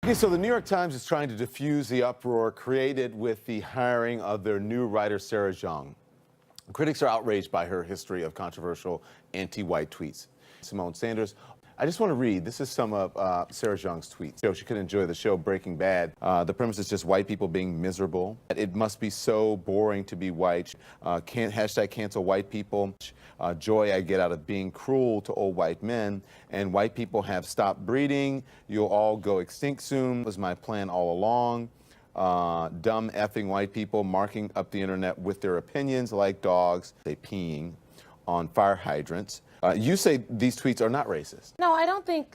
Okay, so the New York Times is trying to diffuse the uproar created with the hiring of their new writer, Sarah Jeong. Critics are outraged by her history of controversial anti-white tweets. Simone Sanders. I just want to read. This is some of Sarah Jeong's tweets. So she could enjoy the show Breaking Bad. The premise is just white people being miserable. It must be so boring to be white. Hashtag cancel white people. Joy I get out of being cruel to old white men. And white people have stopped breeding. You'll all go extinct soon. Was my plan all along. Dumb effing white people marking up the internet with their opinions like dogs. They peeing on fire hydrants. You say these tweets are not racist. No, I don't think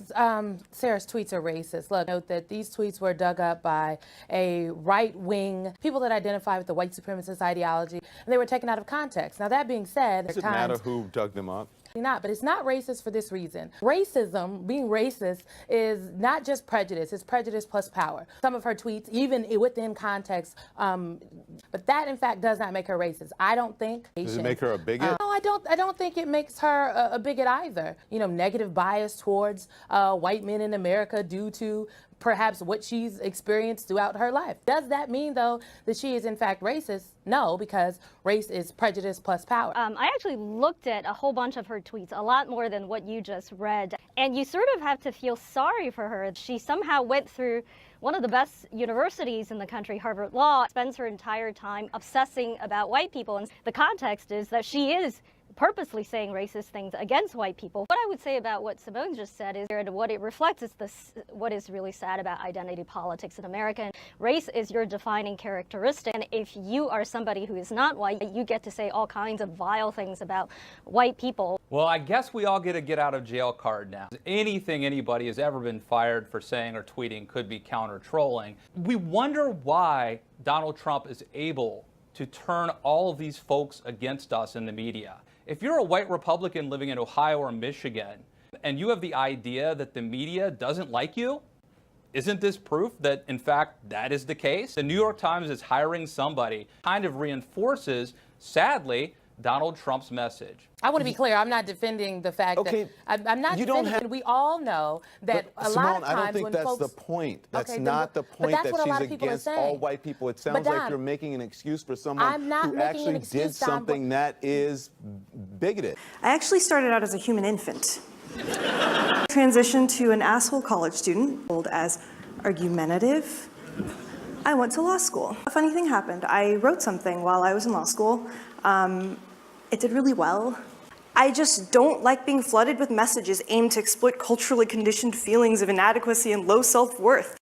Sarah's tweets are racist. Look, note that these tweets were dug up by a right-wing, people that identify with the white supremacist ideology, and they were taken out of context. Now, that being said, does it matter who dug them up? Not, but it's not racist for this reason. Racism, being racist, is not just prejudice, it's prejudice plus power. Some of her tweets, even within context, but that in fact does not make her racist. I don't think. Does it make her a bigot? No, I don't think it makes her a bigot either. You know, negative bias towards white men in America due to perhaps what she's experienced throughout her life. Does that mean, though, that she is in fact racist? No, because race is prejudice plus power. I actually looked at a whole bunch of her tweets, a lot more than what you just read, and you sort of have to feel sorry for her. She somehow went through one of the best universities in the country, Harvard Law, spends her entire time obsessing about white people, and the context is that she is purposely saying racist things against white people. What I would say about what Simone just said is what it reflects is what is really sad about identity politics in America. And race is your defining characteristic, and if you are somebody who is not white, you get to say all kinds of vile things about white people. Well, I guess we all get a get out of jail card now. Anything anybody has ever been fired for saying or tweeting could be counter-trolling. We wonder why Donald Trump is able to turn all of these folks against us in the media. If you're a white Republican living in Ohio or Michigan, and you have the idea that the media doesn't like you, isn't this proof that, in fact, that is the case? The New York Times is hiring somebody, kind of reinforces, sadly, Donald Trump's message. I want to be clear. I'm not defending the fact that I'm not defending. We all know that a lot of times I don't think that's the point. That's not the point that she's against all white people. It sounds like you're making an excuse for someone who actually did something that is bigoted. I actually started out as a human infant. Transitioned to an asshole college student, told as argumentative. I went to law school. A funny thing happened. I wrote something while I was in law school. It did really well. I just don't like being flooded with messages aimed to exploit culturally conditioned feelings of inadequacy and low self-worth.